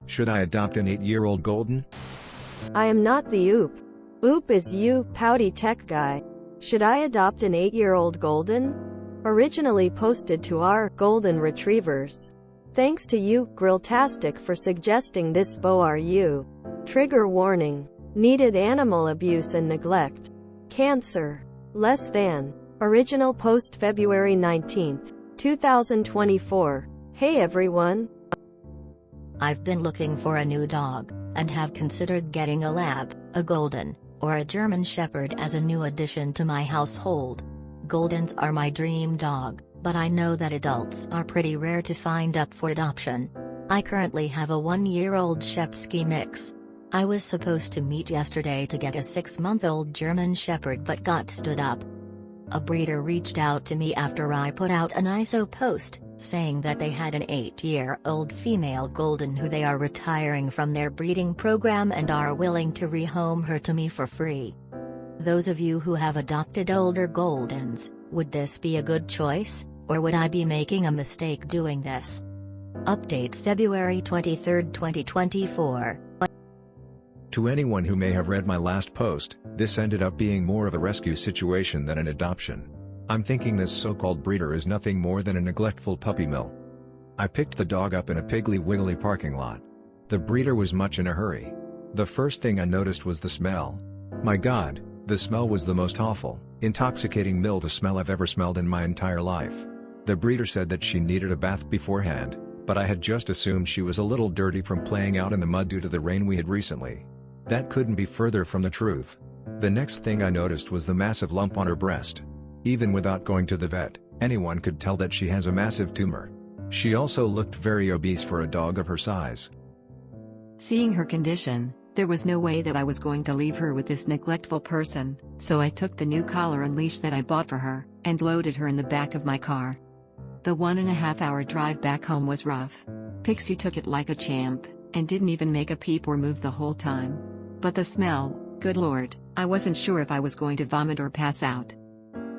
Should I adopt an 8-year-old golden? I am not the oop. Oop is you, pouty tech guy. Should I adopt an 8-year-old golden? Originally posted to our golden retrievers. Thanks to you, Grilltastic, for suggesting this BORU. Trigger warning. Needed animal abuse and neglect. Cancer. Less than. Original post February 19, 2024. Hey everyone. I've been looking for a new dog, and have considered getting a lab, a golden, or a German shepherd as a new addition to my household. Goldens are my dream dog, but I know that adults are pretty rare to find up for adoption. I currently have a 1-year-old Shepsky mix. I was supposed to meet yesterday to get a 6-month-old German shepherd but got stood up. A breeder reached out to me after I put out an ISO post, saying that they had an 8-year-old female golden who they are retiring from their breeding program and are willing to rehome her to me for free. Those of you who have adopted older goldens, would this be a good choice, or would I be making a mistake doing this? Update February 23, 2024. To anyone who may have read my last post, this ended up being more of a rescue situation than an adoption. I'm thinking this so-called breeder is nothing more than a neglectful puppy mill. I picked the dog up in a Piggly Wiggly parking lot. The breeder was much in a hurry. The first thing I noticed was the smell. My God, the smell was the most awful, intoxicating mildew smell I've ever smelled in my entire life. The breeder said that she needed a bath beforehand, but I had just assumed she was a little dirty from playing out in the mud due to the rain we had recently. That couldn't be further from the truth. The next thing I noticed was the massive lump on her breast. Even without going to the vet, anyone could tell that she has a massive tumor. She also looked very obese for a dog of her size. Seeing her condition, there was no way that I was going to leave her with this neglectful person, so I took the new collar and leash that I bought for her, and loaded her in the back of my car. The 1.5-hour drive back home was rough. Pixie took it like a champ, and didn't even make a peep or move the whole time. But the smell, good lord, I wasn't sure if I was going to vomit or pass out.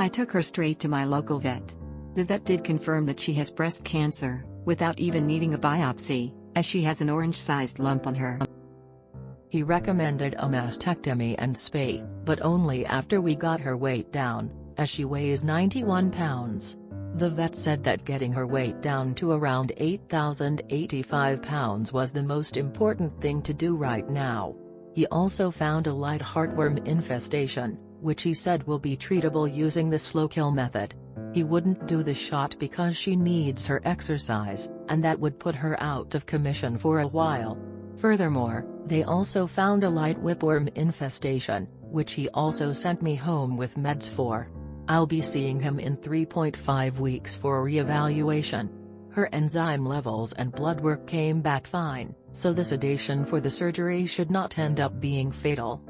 I took her straight to my local vet. The vet did confirm that she has breast cancer, without even needing a biopsy, as she has an orange-sized lump on her. He recommended a mastectomy and spay, but only after we got her weight down, as she weighs 91 pounds. The vet said that getting her weight down to around 8,085 pounds was the most important thing to do right now. He also found a light heartworm infestation, which he said will be treatable using the slow kill method. He wouldn't do the shot because she needs her exercise, and that would put her out of commission for a while. Furthermore, they also found a light whipworm infestation, which he also sent me home with meds for. I'll be seeing him in 3.5 weeks for a re-evaluation. Her enzyme levels and blood work came back fine, so the sedation for the surgery should not end up being fatal.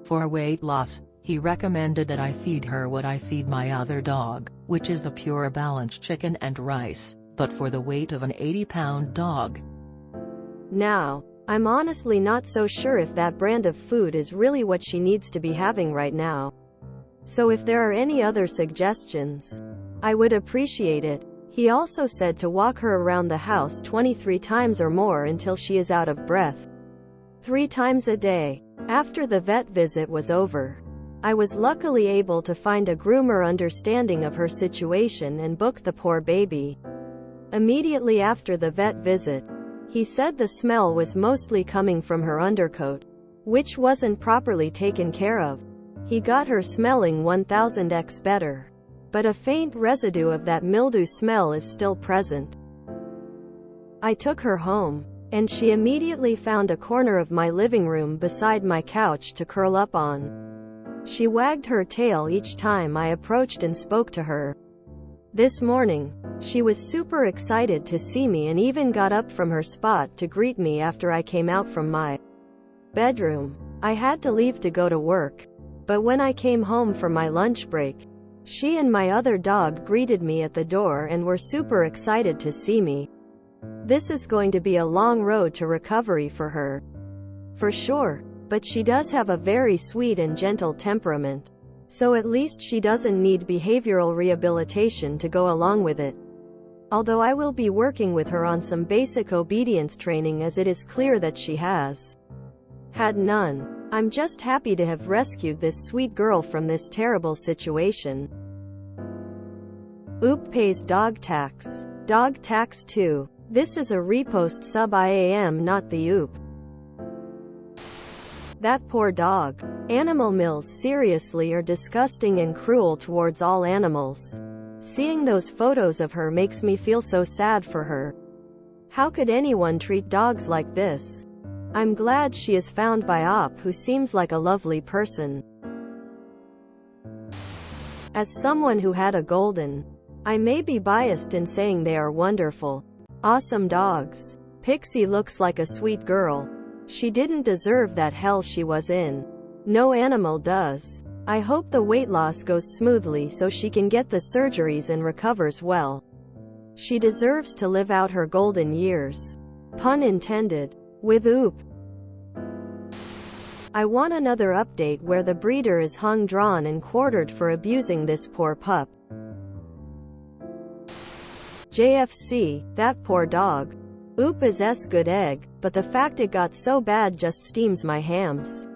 For weight loss, he recommended that I feed her what I feed my other dog, which is the pure balanced chicken and rice, but for the weight of an 80-pound dog. Now, I'm honestly not so sure if that brand of food is really what she needs to be having right now. So if there are any other suggestions, I would appreciate it. He also said to walk her around the house 23 times or more until she is out of breath. 3 times a day. After the vet visit was over, I was luckily able to find a groomer understanding of her situation and book the poor baby. Immediately after the vet visit, he said the smell was mostly coming from her undercoat, which wasn't properly taken care of. He got her smelling 1000x better, but a faint residue of that mildew smell is still present. I took her home, and she immediately found a corner of my living room beside my couch to curl up on. She wagged her tail each time I approached and spoke to her. This morning, she was super excited to see me and even got up from her spot to greet me after I came out from my bedroom. I had to leave to go to work, but when I came home for my lunch break, she and my other dog greeted me at the door and were super excited to see me. This is going to be a long road to recovery for her, for sure, but she does have a very sweet and gentle temperament, so at least she doesn't need behavioral rehabilitation to go along with it. although I will be working with her on some basic obedience training as it is clear that she has had none. I'm just happy to have rescued this sweet girl from this terrible situation. Oop pays dog tax. Dog tax 2. This is a repost sub IAM, not the Oop. That poor dog. Animal mills seriously are disgusting and cruel towards all animals. Seeing those photos of her makes me feel so sad for her. How could anyone treat dogs like this? I'm glad she is found by Op, who seems like a lovely person. As someone who had a golden, I may be biased in saying they are wonderful, awesome dogs. Pixie looks like a sweet girl. She didn't deserve that hell she was in. No animal does. I hope the weight loss goes smoothly so she can get the surgeries and recovers well. She deserves to live out her golden years. Pun intended. With Oop. I want another update where the breeder is hung, drawn and quartered for abusing this poor pup. JFC, that poor dog. Oop is s good egg, but the fact it got so bad just steams my hams.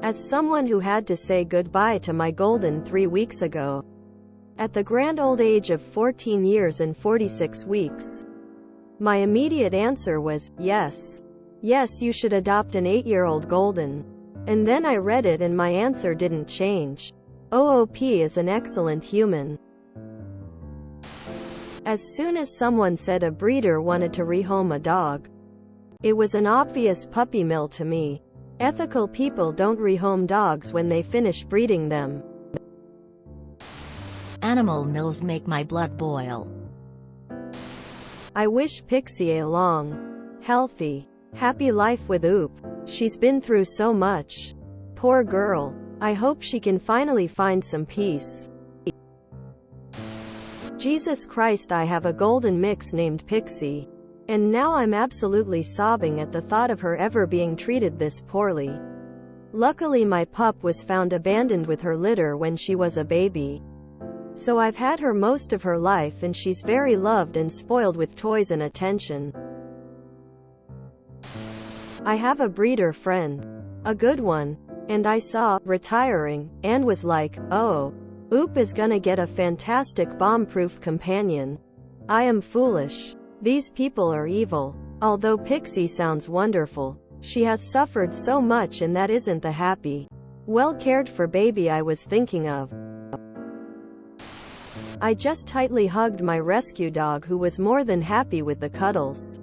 As someone who had to say goodbye to my golden 3 weeks ago, at the grand old age of 14 years and 46 weeks, my immediate answer was, yes. Yes, you should adopt an 8-year-old golden. And then I read it and my answer didn't change. OOP is an excellent human. As soon as someone said a breeder wanted to rehome a dog, it was an obvious puppy mill to me. Ethical people don't rehome dogs when they finish breeding them. Animal mills make my blood boil. I wish Pixie a long, healthy, happy life with Oop. She's been through so much. Poor girl. I hope she can finally find some peace. Jesus Christ, I have a golden mix named Pixie. And now I'm absolutely sobbing at the thought of her ever being treated this poorly. Luckily my pup was found abandoned with her litter when she was a baby. So I've had her most of her life and she's very loved and spoiled with toys and attention. I have a breeder friend. A good one. And I saw, retiring, and was like, oh, Oop is gonna get a fantastic bomb-proof companion. I am foolish. These people are evil. Although Pixie sounds wonderful, she has suffered so much and that isn't the happy, well cared for baby I was thinking of. I just tightly hugged my rescue dog who was more than happy with the cuddles.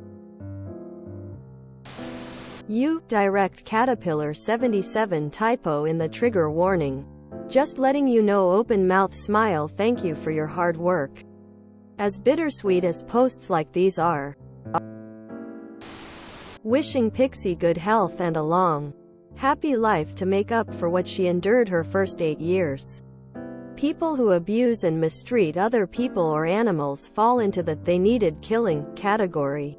Direct Caterpillar 77 typo in the trigger warning. Just letting you know, open mouth smile, thank you for your hard work. As bittersweet as posts like these are. Wishing Pixie good health and a long, happy life to make up for what she endured her first 8 years. People who abuse and mistreat other people or animals fall into the "they needed killing" category.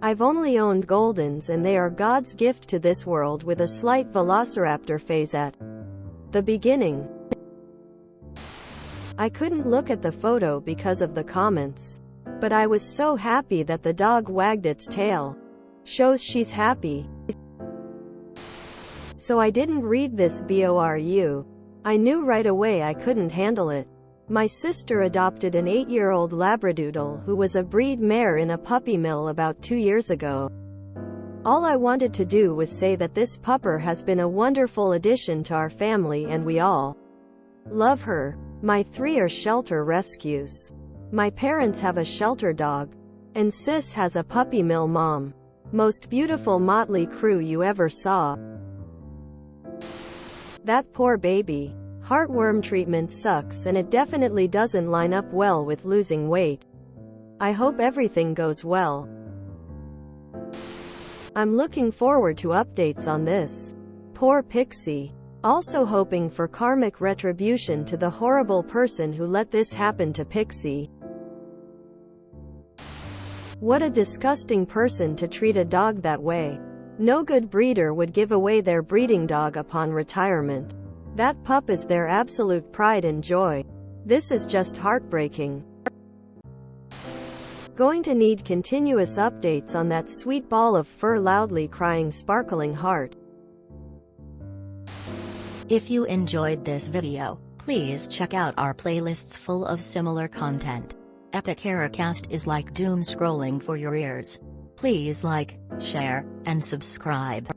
I've only owned Goldens and they are God's gift to this world, with a slight velociraptor phase at the beginning. I couldn't look at the photo because of the comments. But I was so happy that the dog wagged its tail. Shows she's happy. So I didn't read this BORU. I knew right away I couldn't handle it. My sister adopted an 8-year-old Labradoodle who was a breed mare in a puppy mill about 2 years ago. All I wanted to do was say that this pupper has been a wonderful addition to our family and we all love her. My 3 are shelter rescues. My parents have a shelter dog. And sis has a puppy mill mom. Most beautiful motley crew you ever saw. That poor baby. Heartworm treatment sucks and it definitely doesn't line up well with losing weight. I hope everything goes well. I'm looking forward to updates on this. Poor Pixie. Also hoping for karmic retribution to the horrible person who let this happen to Pixie. What a disgusting person to treat a dog that way. No good breeder would give away their breeding dog upon retirement. That pup is their absolute pride and joy. This is just heartbreaking. Going to need continuous updates on that sweet ball of fur loudly crying sparkling heart. If you enjoyed this video, please check out our playlists full of similar content. Epic Haircast is like doom scrolling for your ears. Please like, share, and subscribe.